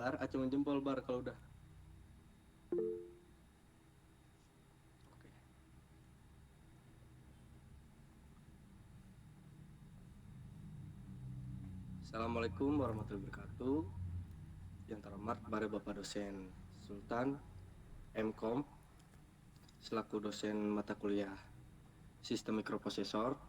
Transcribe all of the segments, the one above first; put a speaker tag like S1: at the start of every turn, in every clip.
S1: Bar, acungan jempol bar kalau udah. Oke. Assalamualaikum warahmatullahi wabarakatuh. Yang terhormat para Bapak dosen Sultan MKOM selaku dosen mata kuliah Sistem Mikroprosesor.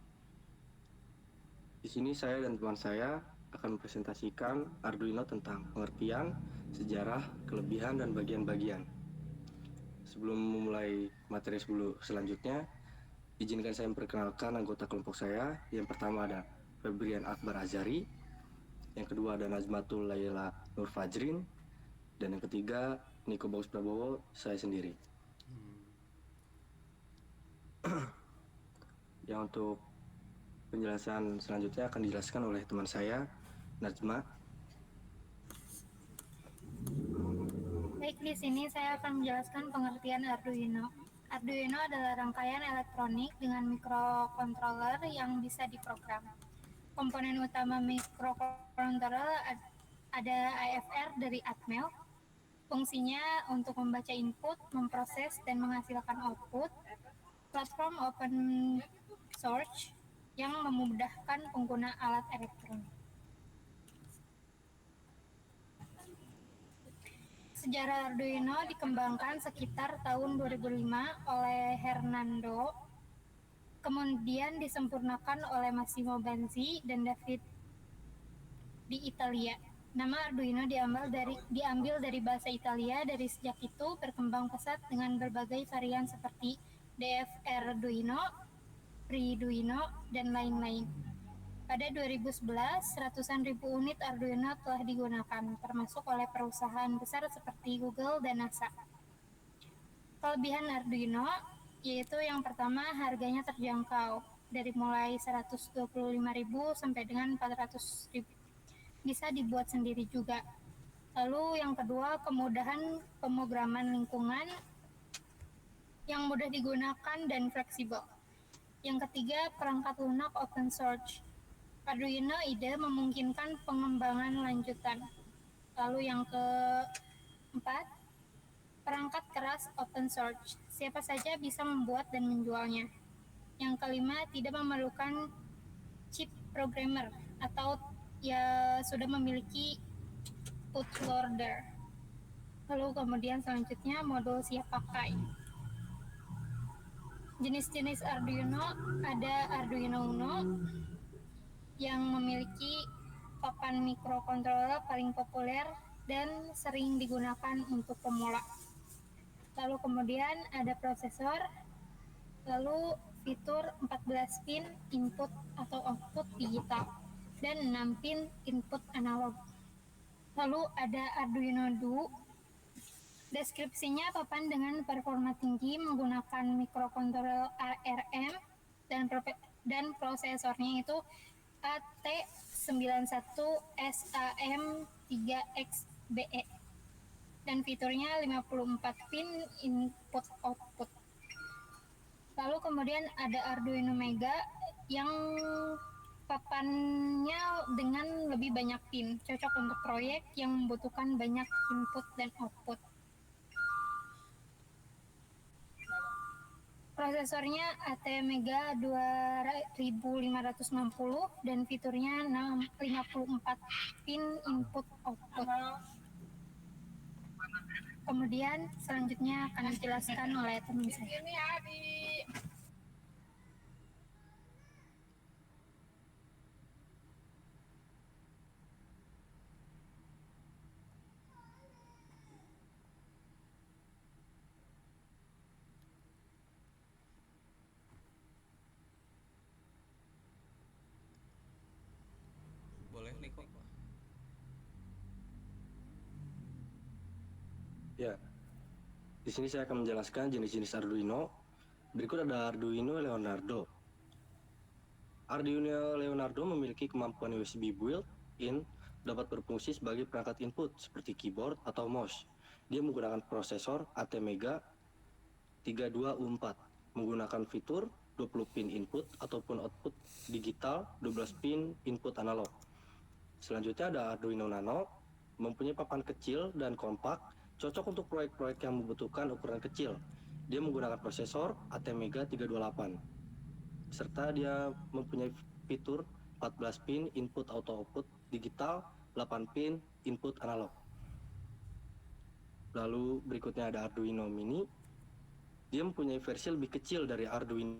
S1: Di sini saya dan teman saya akan mempresentasikan Arduino tentang pengertian, sejarah, kelebihan, dan bagian-bagian. Sebelum memulai materi selanjutnya, izinkan saya memperkenalkan anggota kelompok saya. Yang pertama ada Febrian Akbar Azari, yang kedua ada Nazmatul Laila Nur Fajrin, dan yang ketiga Niko Bagus Prabowo, saya sendiri. Yang untuk penjelasan selanjutnya akan dijelaskan oleh teman saya, Najma.
S2: Baik, di sini saya akan menjelaskan pengertian Arduino. Arduino adalah rangkaian elektronik dengan mikrokontroler yang bisa diprogram. Komponen utama mikrokontroler ada AFR dari Atmel. Fungsinya untuk membaca input, memproses, dan menghasilkan output. Platform open source yang memudahkan pengguna alat elektronik. Sejarah Arduino dikembangkan sekitar tahun 2005 oleh Hernando, kemudian disempurnakan oleh Massimo Banzi dan David di Italia. Nama Arduino diambil dari bahasa Italia. Dari sejak itu berkembang pesat dengan berbagai varian seperti DFR-Arduino, Freeduino, dan lain-lain. Pada 2011, ratusan ribu unit Arduino telah digunakan, termasuk oleh perusahaan besar seperti Google dan NASA. Kelebihan Arduino yaitu yang pertama, harganya terjangkau, dari mulai 125.000 sampai dengan 400.000. Bisa dibuat sendiri juga. Lalu yang kedua, kemudahan pemrograman lingkungan yang mudah digunakan dan fleksibel. Yang ketiga, perangkat lunak open source. Arduino IDE memungkinkan pengembangan lanjutan. Lalu yang keempat, perangkat keras open source. Siapa saja bisa membuat dan menjualnya. Yang kelima, tidak memerlukan chip programmer atau sudah memiliki bootloader. Lalu kemudian selanjutnya modul siap pakai. Jenis-jenis Arduino ada Arduino Uno yang memiliki papan mikrokontroler paling populer dan sering digunakan untuk pemula. Lalu kemudian ada prosesor, lalu fitur 14 pin input atau output digital dan 6 pin input analog. Lalu ada Arduino Duo. Deskripsinya papan dengan performa tinggi menggunakan mikrokontroler ARM dan prosesornya itu AT91SAM3XBE dan fiturnya 54 pin input output. Lalu kemudian ada Arduino Mega yang papannya dengan lebih banyak pin, cocok untuk proyek yang membutuhkan banyak input dan output. Prosesornya ATmega 2560 dan fiturnya 54 pin input output. Kemudian selanjutnya akan dijelaskan oleh teman saya.
S3: Boleh nih kok.
S1: Ya, di sini saya akan menjelaskan jenis-jenis Arduino. Berikut ada Arduino Leonardo. Arduino Leonardo memiliki kemampuan USB built-in, dapat berfungsi sebagai perangkat input seperti keyboard atau mouse. Dia menggunakan prosesor ATmega 32U4, menggunakan fitur 20 pin input ataupun output digital, 12 pin input analog. Selanjutnya ada Arduino Nano. mempunyai papan kecil dan kompak, cocok untuk proyek-proyek yang membutuhkan ukuran kecil. Dia menggunakan prosesor ATmega 328, serta dia mempunyai fitur 14 pin input auto output digital, 8 pin input analog. Lalu berikutnya ada Arduino Mini. Dia mempunyai versi lebih kecil dari Arduino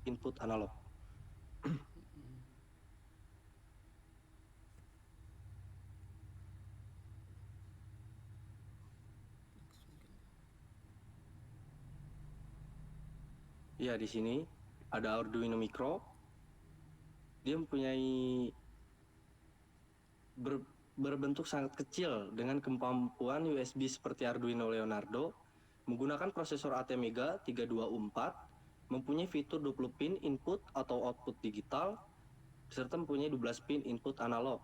S1: input analog. Ya, di sini ada Arduino Micro. Dia mempunyai berbentuk sangat kecil dengan kemampuan USB seperti Arduino Leonardo, menggunakan prosesor ATmega 324, mempunyai fitur 20 pin input atau output digital, serta mempunyai 12 pin input analog.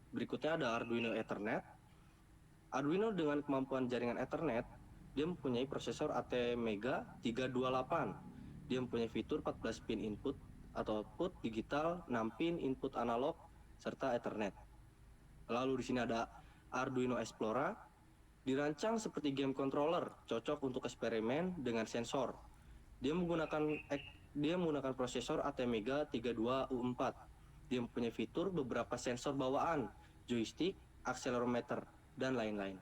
S1: Berikutnya ada Arduino Ethernet. Arduino dengan kemampuan jaringan Ethernet, dia mempunyai prosesor ATmega 328. Dia mempunyai fitur 14 pin input atau output digital, 6 pin input analog, serta Ethernet. Lalu di sini ada Arduino Explora, dirancang seperti game controller, cocok untuk eksperimen dengan sensor. Dia menggunakan prosesor ATmega 32U4. Dia mempunyai fitur beberapa sensor bawaan, joystick, accelerometer, dan lain-lain.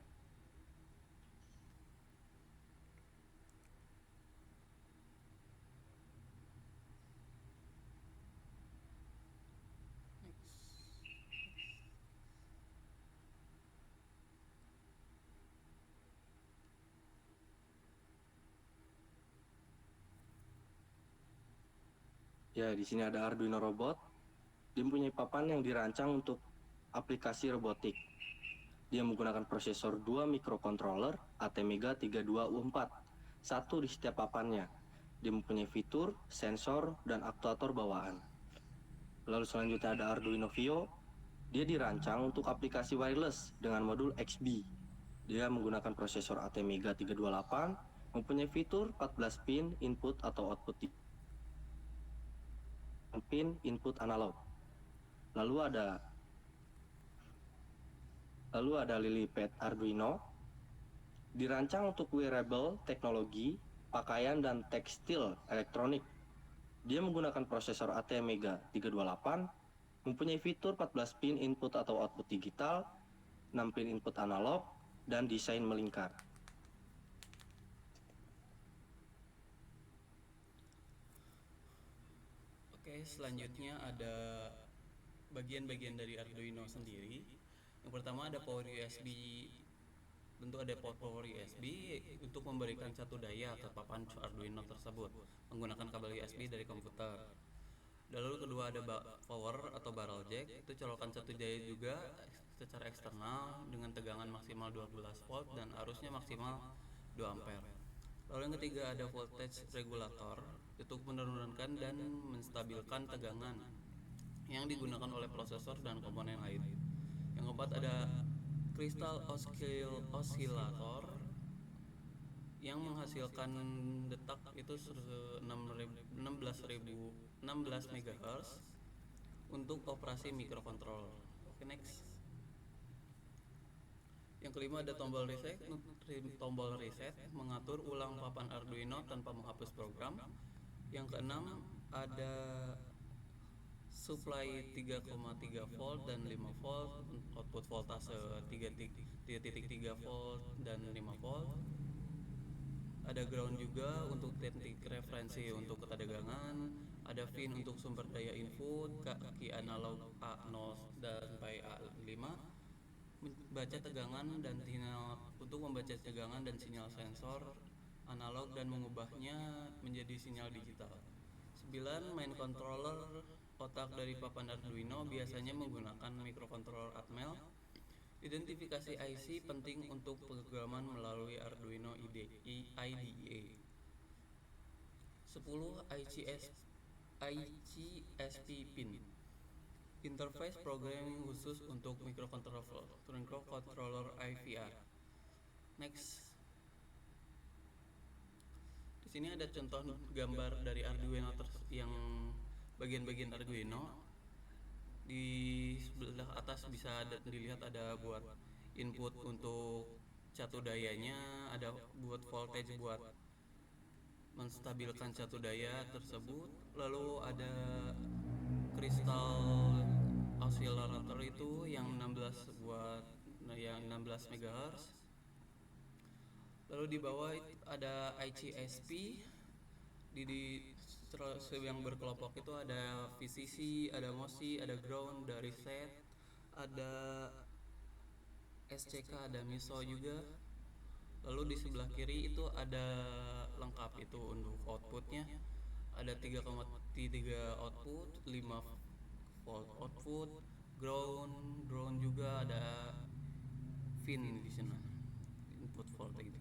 S1: Ya, di sini ada Arduino Robot. Dia mempunyai papan yang dirancang untuk aplikasi robotik. Dia menggunakan prosesor 2 microcontroller ATmega 32U4, satu di setiap papannya. Dia mempunyai fitur, sensor, dan aktuator bawaan. Lalu selanjutnya ada Arduino Vio. Dia dirancang untuk aplikasi wireless dengan modul XB. Dia menggunakan prosesor ATmega 328, mempunyai fitur 14 pin input atau output pin input analog. Lalu ada LilyPad Arduino, dirancang untuk wearable, teknologi, pakaian, dan tekstil elektronik. Dia menggunakan prosesor ATmega 328, mempunyai fitur 14 pin input atau output digital, 6 pin input analog, dan desain melingkar.
S3: Oke, selanjutnya ada bagian-bagian dari Arduino sendiri. Yang pertama ada power USB. Tentu ada power USB untuk memberikan satu daya ke papan Arduino tersebut menggunakan kabel USB dari komputer. Lalu kedua ada power atau barrel jack, itu colokan satu daya juga secara eksternal dengan tegangan maksimal 12 volt dan arusnya maksimal 2 ampere. Lalu yang ketiga ada voltage regulator untuk menurunkan dan menstabilkan tegangan yang digunakan oleh prosesor dan komponen lain. Yang keempat ada crystal oscillator yang menghasilkan detak itu 16 MHz untuk operasi mikrokontroller. Oke, next. Yang kelima ada tombol reset. Tombol reset mengatur ulang papan Arduino tanpa menghapus program. Yang keenam ada supply 3,3 volt dan 5 volt, output voltase 3.3 volt dan 5 volt. Ada ground juga untuk titik referensi untuk ketegangan. Ada pin untuk sumber daya input, kaki analog A0 dan sampai A5. Membaca tegangan dan sinyal untuk membaca tegangan dan sinyal sensor analog dan mengubahnya menjadi sinyal digital. 9. Main controller. Otak dari papan Arduino biasanya menggunakan mikrokontroller Atmel. Identifikasi IC penting untuk pemrograman melalui Arduino IDE. 10. ICSP pin. Interface programming khusus untuk microcontroller IVR. Next. Di sini ada contoh gambar dari Arduino yang bagian-bagian Arduino. Di sebelah atas bisa dilihat ada buat input untuk catu dayanya, ada buat voltage buat menstabilkan catu daya tersebut. Lalu ada kristal oscillator itu yang 16 buat yang 16 MHz. Lalu di bawah ada ICSP. Terus yang berkelompok itu ada VCC, ada MOSI, ada ground, ada reset, ada SCK, ada MISO juga. Lalu di sebelah kiri itu ada lengkap itu untuk outputnya, ada 3,3 output, 5 volt output, ground juga ada pin di sana, input voltage.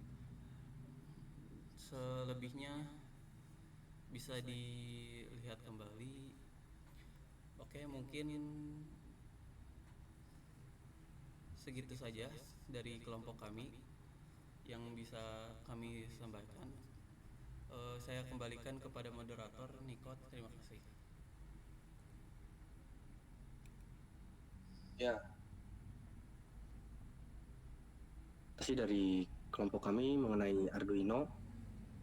S3: Selebihnya bisa dilihat kembali. Oke, mungkin segitu saja dari kelompok kami yang bisa kami sampaikan. Saya kembalikan kepada moderator Nikot. Terima kasih.
S1: Ya, kasih dari kelompok kami mengenai Arduino.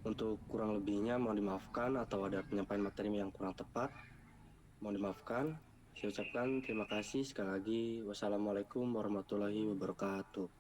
S1: Untuk kurang lebihnya mohon dimaafkan, atau ada penyampaian materi yang kurang tepat, mohon dimaafkan. Saya ucapkan terima kasih sekali lagi. Wassalamualaikum warahmatullahi wabarakatuh.